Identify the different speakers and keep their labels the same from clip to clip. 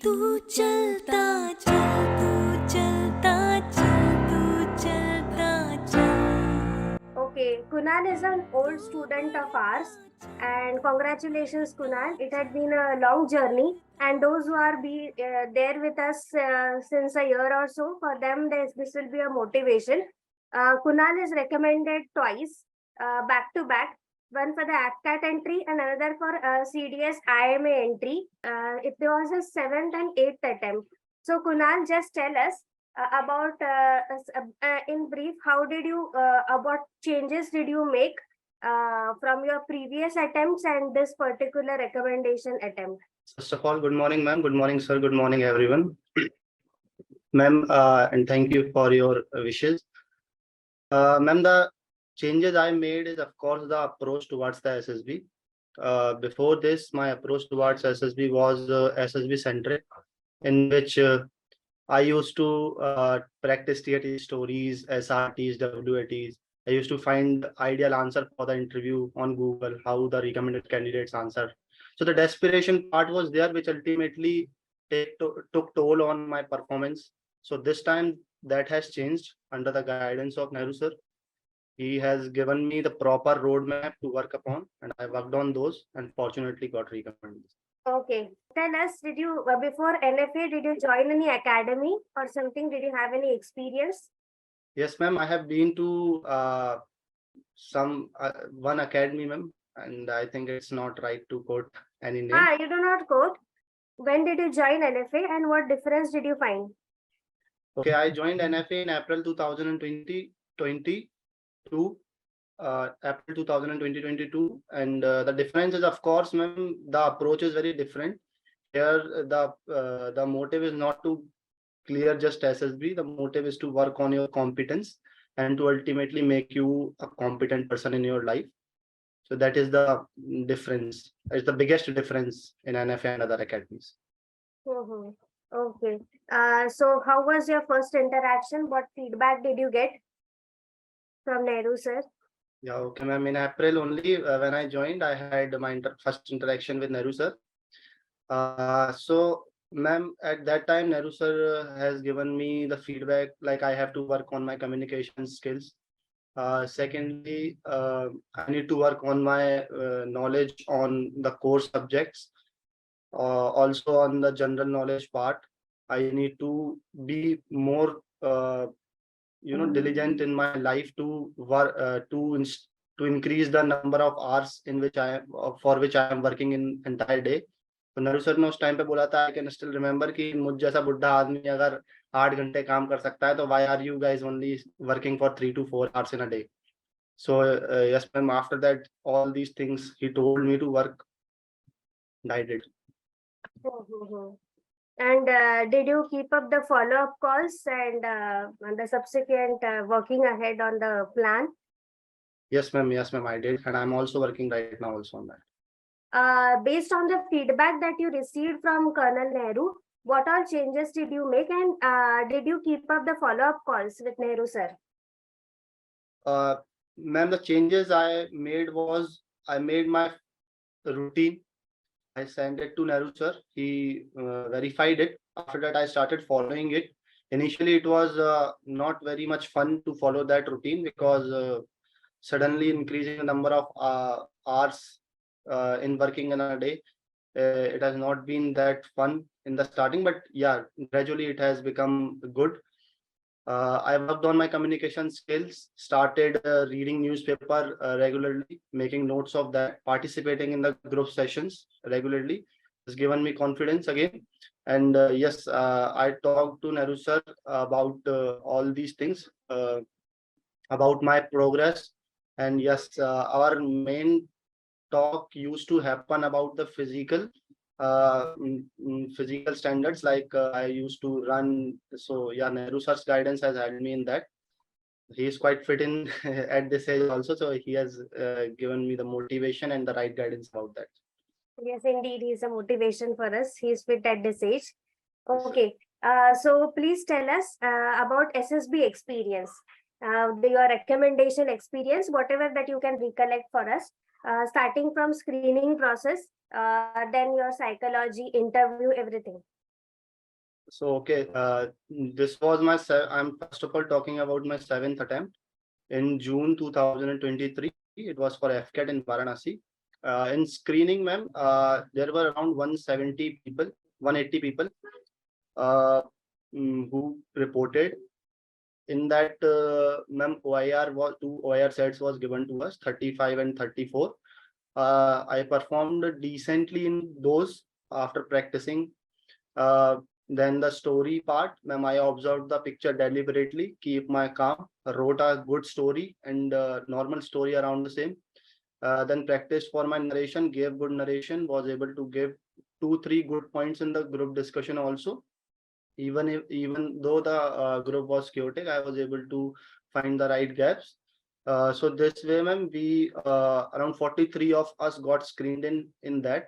Speaker 1: तू चलता चल तू चलता चल तू चलता चल.
Speaker 2: Okay, Kunal is an old student of ours, and congratulations, Kunal. It had been a long journey, and those who are there with us since a year or so, for them this will be a motivation. Kunal is recommended twice, back to back. One for the AFCAT entry and another for CDS IMA entry. It was a 7th and 8th attempt. So, Kunal, just tell us about in brief, how did you what changes did you make from your previous attempts and this particular recommendation attempt?
Speaker 3: First of all, good morning, ma'am. Good morning, sir. Good morning, everyone. Ma'am, and thank you for your wishes. Ma'am, the changes I made is, of course, the approach towards the SSB. Before this, my approach towards SSB was SSB centric, in which I used to practice TAT stories, SRTs, WATs. I used to find ideal answer for the interview on Google, how the recommended candidates answer. So the desperation part was there, which ultimately took toll on my performance. So this time that has changed under the guidance of Nehru sir. He has given me the proper roadmap to work upon, and I worked on those and fortunately got recommended.
Speaker 2: Okay, tell us, did you before NFA, did you join any academy or something? Did you have any experience?
Speaker 3: Yes, ma'am. I have been to one academy, ma'am, and I think it's not right to quote any name.
Speaker 2: You do not quote. When did you join NFA and what difference did you find?
Speaker 3: Okay, I joined NFA in April 2022. April 2022, and the difference is, of course, ma'am, the approach is very different. Here, the motive is not to clear just SSB. The motive is to work on your competence and to ultimately make you a competent person in your life. So that is the difference. It's the biggest difference in NFA and other academies.
Speaker 2: Mm-hmm. Okay. So how was your first interaction? What feedback did you get from Nehru sir?
Speaker 3: Yeah, okay, ma'am. In April only, when I joined, I had my first interaction with Nehru sir. So, ma'am, at that time, Nehru sir has given me the feedback like I have to work on my communication skills. Secondly, I need to work on my knowledge on the core subjects. Also on the general knowledge part, I need to be more diligent in my life to work to increase the number of hours in which I am for which I am working in entire day. तो Naru sir ने उस time पे बोला था, I can still remember कि मुझ जैसा बुढ़ा आदमी अगर 8 घंटे काम कर सकता है तो why are you guys only working for 3 to 4 hours in a day. So yes ma'am, after that all these things he told me to work, and I did.
Speaker 2: Mm-hmm. And did you keep up the follow-up calls and the subsequent working ahead on the plan?
Speaker 3: Yes ma'am, I did, and I'm also working right now also on that.
Speaker 2: Based on the feedback that you received from Colonel Nehru, what all changes did you make, and did you keep up the follow-up calls with Nehru sir?
Speaker 3: Ma'am, the changes I made was I made my routine. I sent it to Nehru sir. He verified it. After that, I started following it. Initially, it was not very much fun to follow that routine because suddenly increasing the number of hours in working in a day, it has not been that fun in the starting, but yeah, gradually it has become good. I worked on my communication skills, started reading newspaper regularly, making notes of that, participating in the group sessions regularly. Has given me confidence again. And yes, I talked to Nehru sir about all these things, about my progress. And yes, our main talk used to happen about the physical standards, like I used to run. So yeah, Nehru sir's guidance has had me in that. He is quite fit in at this age also, so he has given me the motivation and the right guidance about that.
Speaker 2: Yes, indeed, he's a motivation for us. He's fit at this age. Okay. So please tell us about SSB experience, your recommendation experience, whatever that you can recollect for us, starting from screening process, then your psychology, interview, everything.
Speaker 3: So okay, this was my I'm first of all talking about my seventh attempt in June 2023. It was for AFCAT in Varanasi. In screening, ma'am, there were around 170 people, 180 people uh, who reported. In that, ma'am, OIR was two OIR sets was given to us, 35 and 34. I performed decently in those after practicing. Uh, then the story part, ma'am, I observed the picture deliberately, keep my calm, wrote a good story and normal story around the same. Then practiced for my narration, gave good narration, was able to give 2, 3 good points in the group discussion also. Even though the group was chaotic, I was able to find the right gaps. So this way, ma'am, we around 43 of us got screened in that.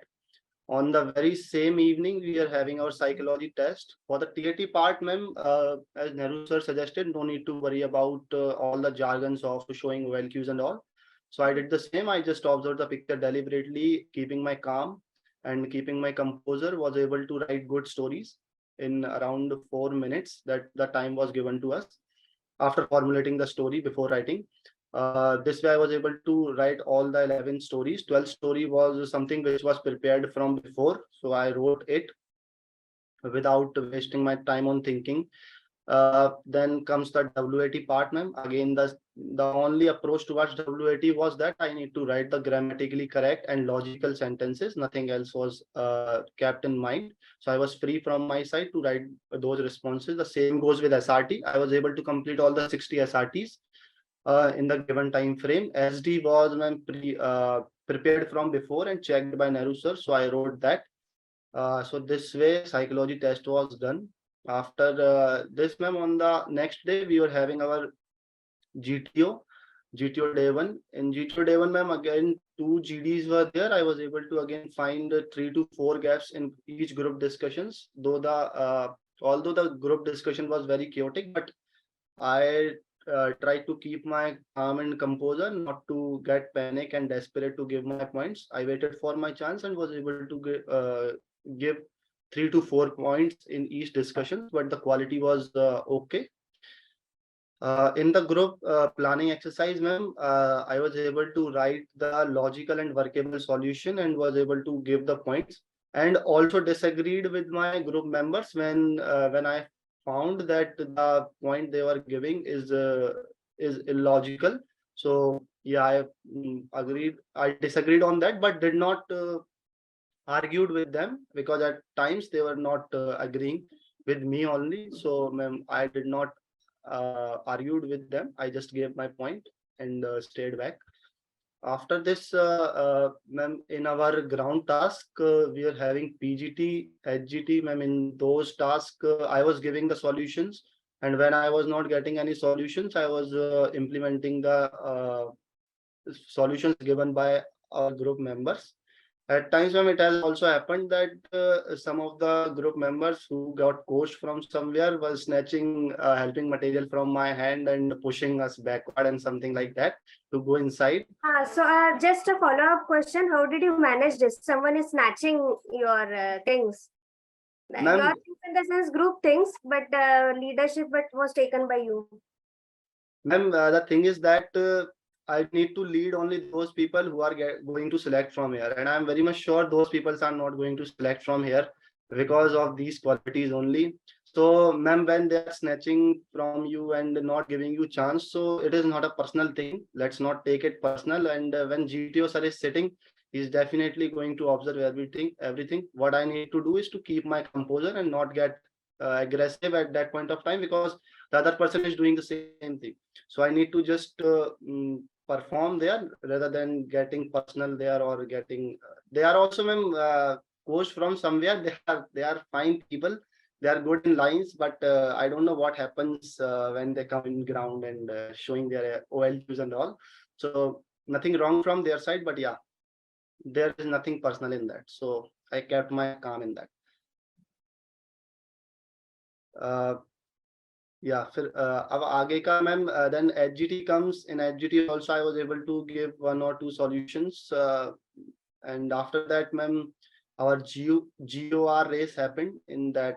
Speaker 3: On the very same evening, we are having our psychology test. For the TAT part, ma'am, as Nehru sir suggested, no need to worry about all the jargons of showing OLQs and all. So I did the same. I just observed the picture deliberately, keeping my calm and keeping my composure, was able to write good stories in around 4 minutes that the time was given to us after formulating the story before writing. This way I was able to write all the 11 stories. 12th story was something which was prepared from before. So I wrote it without wasting my time on thinking. Then comes the WAT part, ma'am. Again, the only approach towards WAT was that I need to write the grammatically correct and logical sentences. Nothing else was kept in mind. So I was free from my side to write those responses. The same goes with SRT. I was able to complete all the 60 SRTs in the given time frame. SD was prepared from before and checked by Nehru sir. So I wrote that. So this way psychology test was done. After this, ma'am, on the next day we were having our GTO, GTO day one. In GTO day one, ma'am, again 2 GDs were there. I was able to again find 3 to 4 gaps in each group discussions. Although the group discussion was very chaotic, but I tried to keep my calm and composure, not to get panic and desperate to give my points. I waited for my chance and was able to give 3 to 4 points in each discussion, but the quality was okay. In the group planning exercise, ma'am, I was able to write the logical and workable solution and was able to give the points. And also disagreed with my group members when I found that the point they were giving is illogical. So yeah, I agreed. I disagreed on that, but did not argued with them because at times they were not agreeing with me only. So ma'am, I did not argued with them. I just gave my point and stayed back. After this, ma'am, in our ground task, we are having PGT, HGT, ma'am. In those tasks, I was giving the solutions, and when I was not getting any solutions, I was implementing the solutions given by our group members. At times, ma'am, it has also happened that some of the group members who got coached from somewhere was snatching helping material from my hand and pushing us backward and something like that to go inside.
Speaker 2: So just a follow-up question. How did you manage this? Someone is snatching your things.
Speaker 3: Ma'am,
Speaker 2: Your things in the sense group things, but leadership but was taken by you.
Speaker 3: ma'am, the thing is that I need to lead only those people who are going to select from here, and I'm very much sure those people are not going to select from here because of these qualities only. So, ma'am, when they are snatching from you and not giving you chance, so it is not a personal thing. Let's not take it personal. And when GTO sir is sitting, he's definitely going to observe everything. Everything. What I need to do is to keep my composure and not get aggressive at that point of time because the other person is doing the same thing. So I need to just perform there rather than getting personal there or getting. They are also, ma'am, coached from somewhere. They are fine people. They are good in lines, but I don't know what happens when they come in ground and showing their OLQs and all. So nothing wrong from their side, but yeah, there is nothing personal in that. So I kept my calm in that. Yeah, फिर अब आगे का ma'am then HGT comes. In HGT also I was able to give 1 or 2 solutions, and after that, ma'am, our GOR race happened in that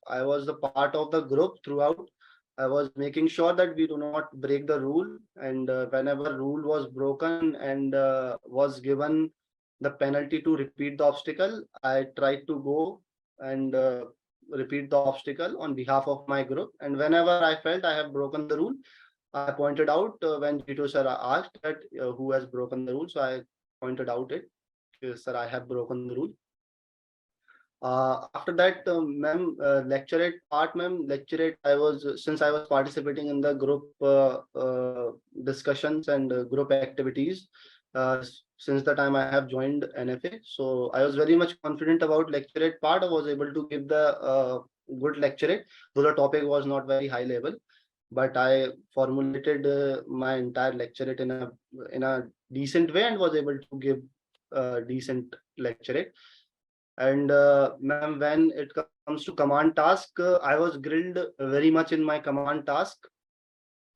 Speaker 3: I was the part of the group throughout. I was making sure that we do not break the rule, and whenever rule was broken and was given the penalty to repeat the obstacle, I tried to go and repeat the obstacle on behalf of my group. And whenever I felt I have broken the rule, I pointed out when Jito sir asked that who has broken the rule. So I pointed out it, sir, I have broken the rule. After that, ma'am, lecturate part, ma'am, lecturate. Since I was participating in the group discussions and group activities since the time I have joined NFA. So I was very much confident about lecturate part. I was able to give the good lecturate, though the topic was not very high level. But I formulated my entire lecturate in a decent way and was able to give decent lecturate. And ma'am, when it comes to command task, I was grilled very much in my command task.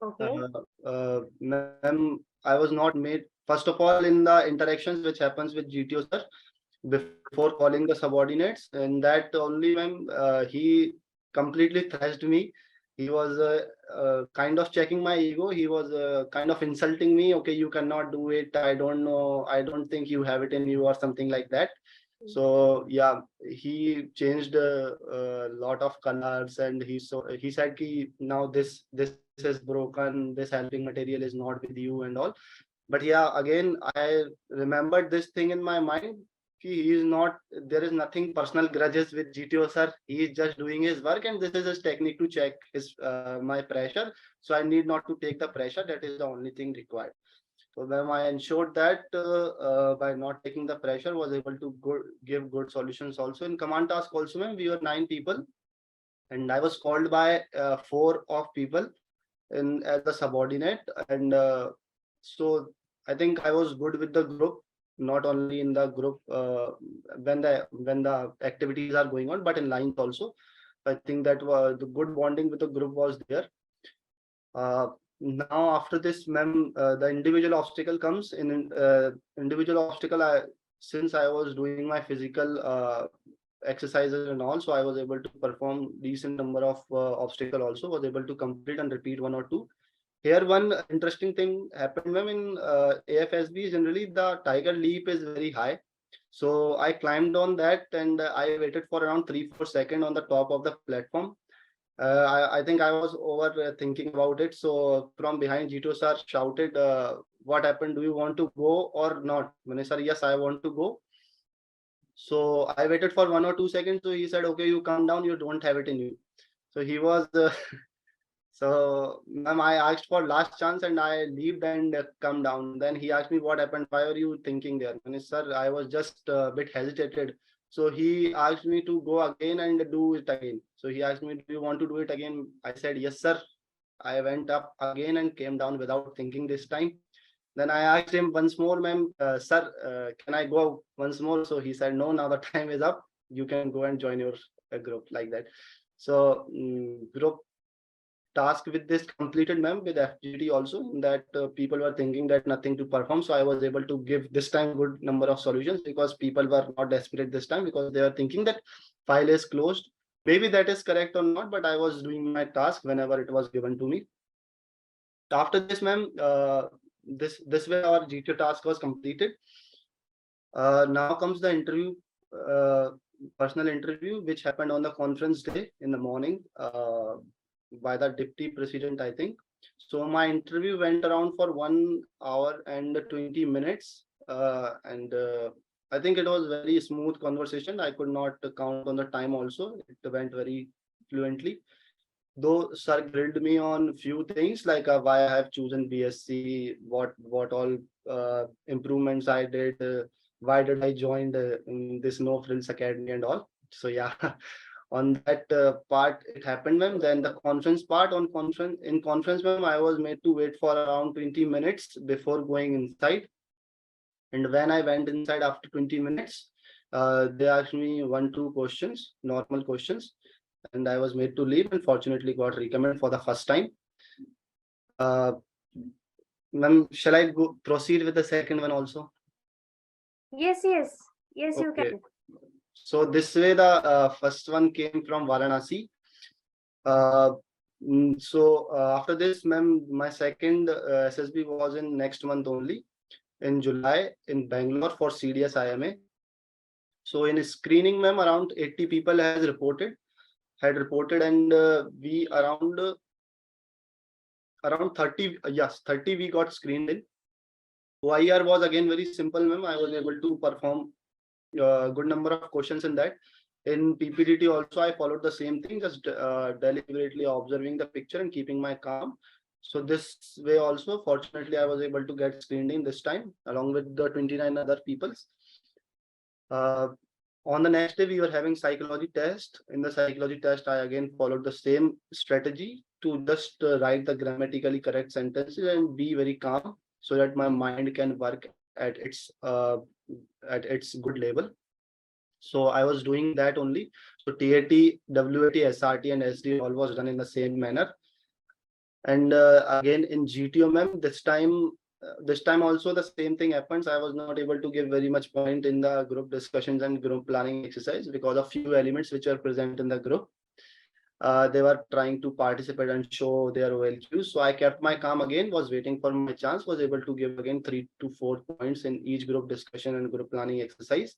Speaker 2: Okay.
Speaker 3: Ma'am, I was not made, first of all, in the interactions which happens with GTO sir, before calling the subordinates, and that only, ma'am, he completely thrashed me. He was kind of checking my ego. He was kind of insulting me. Okay, you cannot do it. I don't know. I don't think you have it in you, or something like that. So yeah, he changed a lot of colors, and he said ki now this is broken, this helping material is not with you and all. But yeah, again I remembered this thing in my mind. He is not, there is nothing personal grudges with GTO sir. He is just doing his work, and this is his technique to check his my pressure. So I need not to take the pressure. That is the only thing required. So then I ensured that by not taking the pressure, was able to give good solutions also. In command task also, ma'am, we were 9 people, and I was called by 4 of people in as a subordinate. And so I think I was good with the group, not only in the group when the activities are going on, but in lines also. I think that the good bonding with the group was there. Now after this, ma'am, the individual obstacle comes in. Individual obstacle, since I was doing my physical exercises and all, so I was able to perform decent number of obstacle also, was able to complete and repeat 1 or 2. Here one interesting thing happened, ma'am. In AFSB, generally the tiger leap is very high. So I climbed on that, and I waited for around 3-4 seconds on the top of the platform. I think I was over thinking about it. So from behind, Jito sir shouted, what happened? Do you want to go or not? When I said, yes, I want to go. So I waited for 1 or 2 seconds. So he said, okay, you come down, you don't have it in you. So he was, so ma'am, I asked for last chance, and I leaped and come down. Then he asked me what happened. Why are you thinking there? And I said, sir, I was just a bit hesitated. So he asked me to go again and do it again. So he asked me, do you want to do it again? I said, yes, sir. I went up again and came down without thinking this time. Then I asked him once more, ma'am, sir, can I go once more? So he said, no, now the time is up. You can go and join your group, like that. So group task with this completed, ma'am, with FGT also, that people were thinking that nothing to perform. So I was able to give this time good number of solutions, because people were not desperate this time, because they are thinking that file is closed. Maybe that is correct or not, but I was doing my task whenever it was given to me. After this, ma'am, this way our GTO task was completed. Now comes the interview, personal interview, which happened on the conference day in the morning. By the deputy president, I think. So my interview went around for 1 hour and 20 minutes. And I think it was very smooth conversation. I could not count on the time also. It went very fluently. Though sir grilled me on few things, like why I have chosen BSc, what all improvements I did, why did I join this No Frills Academy and all. So yeah. On that part it happened, ma'am. Then the conference part, in conference, ma'am, I was made to wait for around 20 minutes before going inside. And when I went inside after 20 minutes, they asked me 1-2 questions, normal questions, and I was made to leave, and fortunately got recommended for the first time. Ma'am, shall I proceed with the second one also?
Speaker 2: Yes, you
Speaker 3: Okay.
Speaker 2: can.
Speaker 3: So this way the first one came from Varanasi. Uh, After this, ma'am, my second SSB was in next month only, in July, in Bangalore for CDS IMA. So in screening, ma'am, around 80 people had reported, and we around 30, yes, 30 we got screened in. OIR was again very simple, ma'am. I was able to perform a good number of questions in that. In PPDT also, I followed the same thing, just deliberately observing the picture and keeping my calm. So this way also, fortunately, I was able to get screened in this time along with the 29 other peoples. On the next day, we were having psychology test. In the psychology test, I again followed the same strategy to just write the grammatically correct sentences and be very calm so that my mind can work at its good level. So I was doing that only. So TAT, WAT, SRT, and SD all was done in the same manner. And again in GTO, ma'am, this time also the same thing happens. I was not able to give very much point in the group discussions and group planning exercise because of few elements which are present in the group. They were trying to participate and show their OLQs. So I kept my calm again, was waiting for my chance, was able to give again 3 to 4 points in each group discussion and group planning exercise.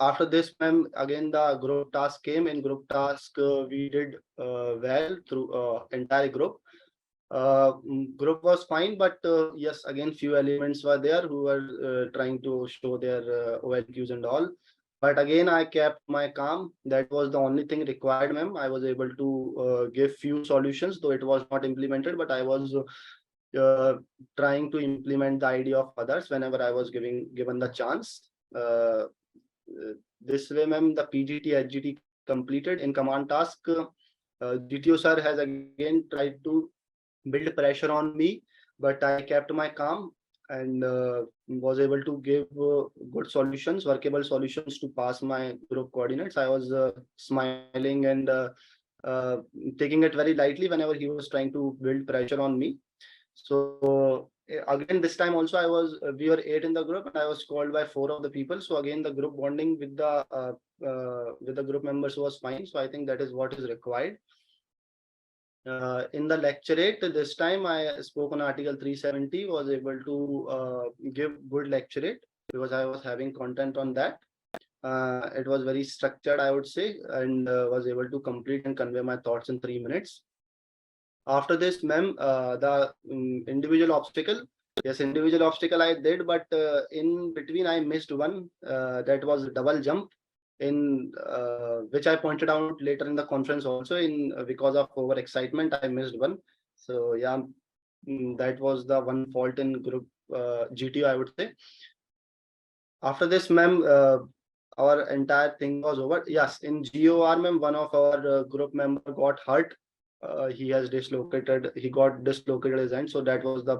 Speaker 3: After this, ma'am, again the group task came. In group task, we did well through entire group. Group was fine, but yes, again few elements were there who were trying to show their OLQs and all. But again, I kept my calm. That was the only thing required, ma'am. I was able to give few solutions, though it was not implemented, but I was trying to implement the idea of others whenever I was given the chance. This way, ma'am, the PGT HGT completed. In command task, GTO sir has again tried to build pressure on me, but I kept my calm and was able to give good solutions, workable solutions to pass my group coordinates. I was smiling and taking it very lightly whenever he was trying to build pressure on me. So again, this time also we were 8 in the group and I was called by 4 of the people. So again, the group bonding with the group members was fine. So I think that is what is required. In the lecturate, this time I spoke on Article 370, was able to give good lecturate because I was having content on that. It was very structured, I would say, and was able to complete and convey my thoughts in 3 minutes. After this, ma'am, the individual obstacle. Yes, individual obstacle I did, but in between I missed one. That was double jump, in which I pointed out later in the conference also. In because of over excitement, I missed one. So yeah, that was the one fault in group GTO, I would say. After this, ma'am, our entire thing was over. Yes, in GOR, ma'am, one of our group member got hurt. He got dislocated his hand. So that was the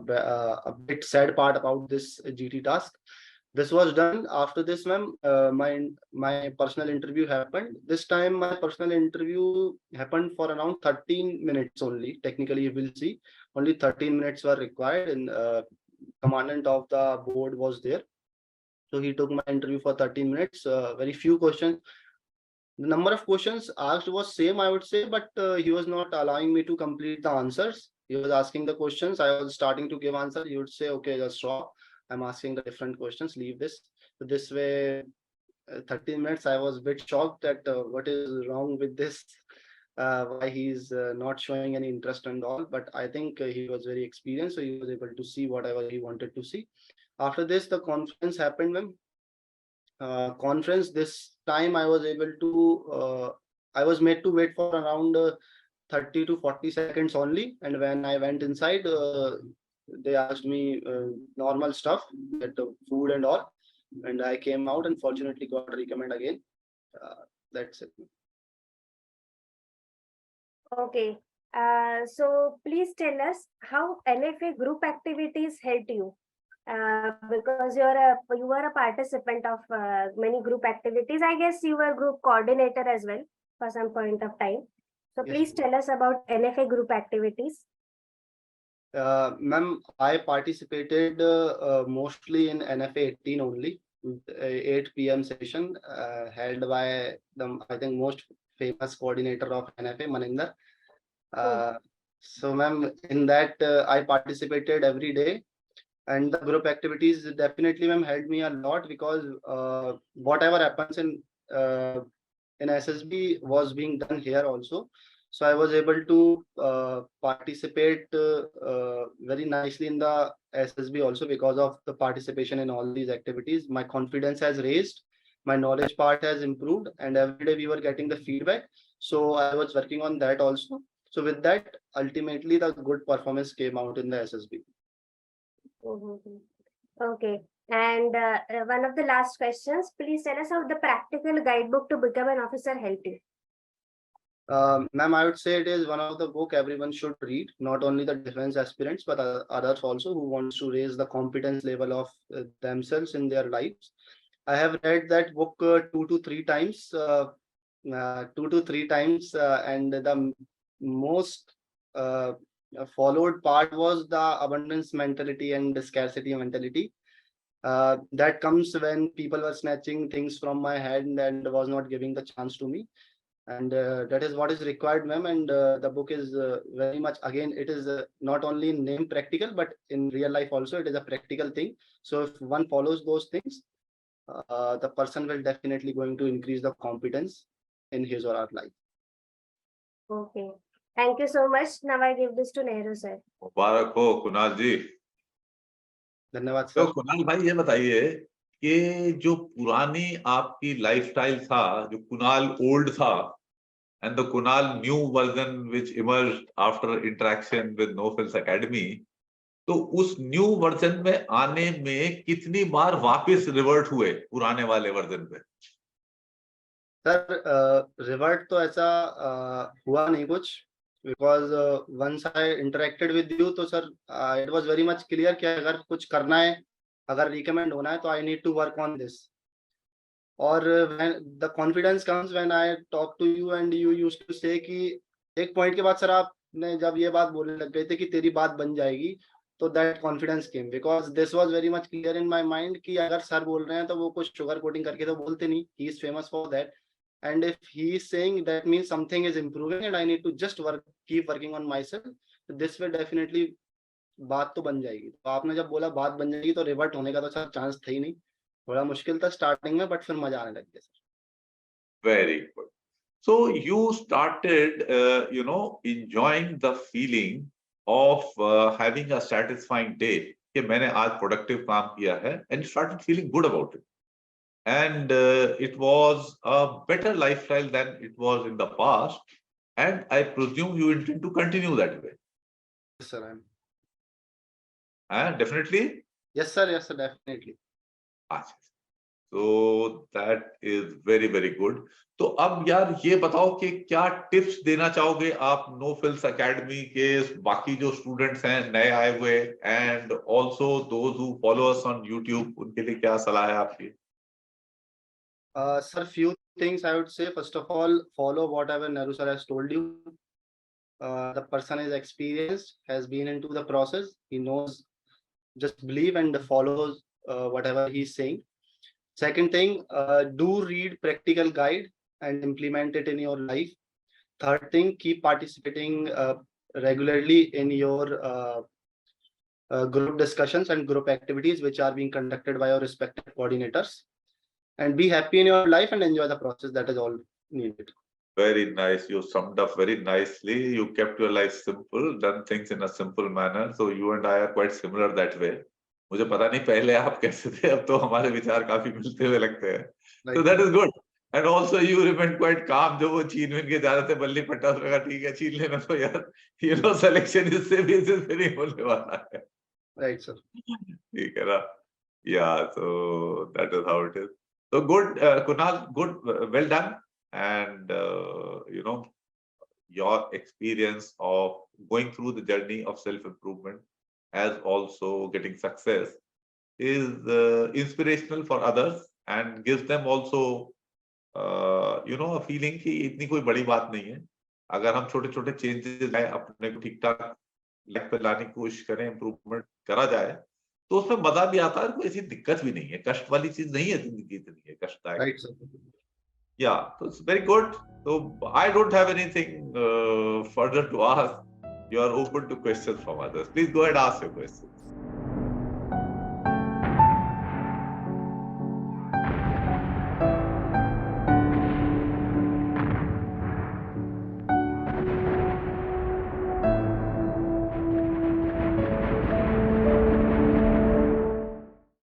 Speaker 3: a bit sad part about this GT task. This was done. After this, ma'am, my personal interview happened. This time, my personal interview happened for around 13 minutes only. Technically, you will see only 13 minutes were required, and commandant of the board was there. So he took my interview for 13 minutes. Very few questions. The number of questions asked was same, I would say, but he was not allowing me to complete the answers. He was asking the questions. I was starting to give answer. He would say, okay, just stop. I'm asking the different questions. Leave this. So this way, 13 minutes, I was a bit shocked at what is wrong with this. Why he's not showing any interest and all. But I think he was very experienced. So he was able to see whatever he wanted to see. After this, the conference happened, ma'am. Conference this time I was able to I was made to wait for around 30 to 40 seconds only, and when I went inside, they asked me normal stuff, that food and all, and I came out and fortunately got recommend again. That's it.
Speaker 2: Okay. So please tell us how NFA group activities helped you. Because you were a participant of many group activities. I guess you were group coordinator as well for some point of time. So
Speaker 3: Yes.
Speaker 2: please tell us about NFA group activities.
Speaker 3: Ma'am, I participated mostly in NFA 18 only, 8 p.m. session held by the, I think, most famous coordinator of NFA, Maninder. So, ma'am, in that I participated every day, and the group activities definitely, ma'am, helped me a lot because whatever happens in SSB was being done here also. So I was able to participate very nicely in the SSB also because of the participation in all these activities. My confidence has raised, my knowledge part has improved, and every day we were getting the feedback. So I was working on that also. So with that, ultimately the good performance came out in the SSB.
Speaker 2: Okay. And one of the last questions, please tell us how the practical guidebook to become an officer helped you.
Speaker 3: Ma'am, I would say it is one of the book everyone should read, not only the defense aspirants, but others also who wants to raise the competence level of themselves in their lives. I have read that book 2 to 3 times, and the most followed part was the abundance mentality and the scarcity mentality. That comes when people were snatching things from my hand and was not giving the chance to me. And that is what is required, ma'am. And the book is very much, again, it is not only in name practical, but in real life also, it is a practical thing. So if one follows those things, the person will definitely going to increase the competence in his or her life.
Speaker 2: Okay. Thank you so much. Now I give this to Nehru sir.
Speaker 4: मुबारक हो कुणाल जी।
Speaker 3: धन्यवाद
Speaker 4: तो
Speaker 3: sir.
Speaker 4: Kunal भाई ये बताइए कि जो पुरानी आपकी लाइफस्टाइल था, जो कुणाल ओल्ड था, and the Kunal new version which emerged after interaction with No Frills Academy, तो उस न्यू वर्जन में आने में कितनी बार वापस रिवर्ट हुए पुराने वाले वर्जन पे?
Speaker 3: सर रिवर्ट तो ऐसा हुआ नहीं कुछ, because once I interacted with you, तो sir it was very much clear कि अगर कुछ करना है, अगर recommend होना है, तो I need to work on this. और when the confidence comes when I talk to you and you used to say कि एक पॉइंट के बाद सर आपने जब ये बात बोलने लग गए थे कि तेरी बात बन जाएगी, तो that confidence came because this was very much clear in my mind कि अगर सर बोल रहे हैं तो वो कुछ sugar coating करके तो बोलते नहीं. He is famous for that. And if he is saying, that means something is improving and I need to just keep working on myself. This will definitely बात तो बन जाएगी. तो आपने जब बोला बात बन जाएगी तो रिवर्ट होने का तो सर चांस था ही नहीं. थोड़ा मुश्किल था स्टार्टिंग में, बट फिर मजा आने लग गया sir.
Speaker 4: Very good. So you started, enjoying the feeling of having a satisfying day कि मैंने आज productive काम किया है, and you started feeling good about it. And it was a better lifestyle than it was in the past, and I presume you intend to continue that way.
Speaker 3: Yes sir, I am.
Speaker 4: Definitely.
Speaker 3: Yes sir, definitely.
Speaker 4: So that is very very good. तो अब यार ये बताओ कि क्या tips देना चाहोगे आप नो फिल्स एकेडमी के बाकी जो स्टूडेंट्स हैं नए आए हुए, and also those who follow us on YouTube, उनके लिए क्या सलाह है आपकी?
Speaker 3: Sir, few things I would say. First of all, follow whatever Nehru sir has told you. The person is experienced, has been into the process, he knows. Just believe and follow whatever he's saying. Second thing, do read practical guide and implement it in your life. Third thing, keep participating regularly in your group discussions and group activities which are being conducted by your respective coordinators. And be happy in your life and enjoy the process. That is all needed.
Speaker 4: Very nice. You summed up very nicely. You kept your life simple, done things in a simple manner. So you and I are quite similar that way. मुझे पता नहीं पहले आप कैसे थे, अब तो हमारे विचार काफी मिलते हुए लगते हैं. So that is good. And also you remain quite calm. जो वो छीन विन के जा रहे थे बल्ली पट्टा, उसने कहा ठीक है छीन लेना, तो यार selection इससे बेसिस पे नहीं होने वाला है.
Speaker 3: Right sir.
Speaker 4: ठीक है ना? Yeah, so that is how it is. So good, Kunal, good, well done. And your experience of going through the journey of self-improvement as also getting success is inspirational for others and gives them also a feeling कि इतनी कोई बड़ी बात नहीं है. अगर हम छोटे छोटे चेंजेस लाए, अपने को ठीक ठाक लाइफ पे लाने की कोशिश करें, इम्प्रूवमेंट करा जाए, तो उसमें मजा भी आता है, कोई ऐसी दिक्कत भी नहीं है, कष्ट वाली चीज नहीं है जिंदगी, इतनी है कष्टदायक।
Speaker 3: Right, sir.
Speaker 4: Yeah, so it's very good. So I don't have anything further to ask. You are open to questions from others. Please go ahead and ask your questions.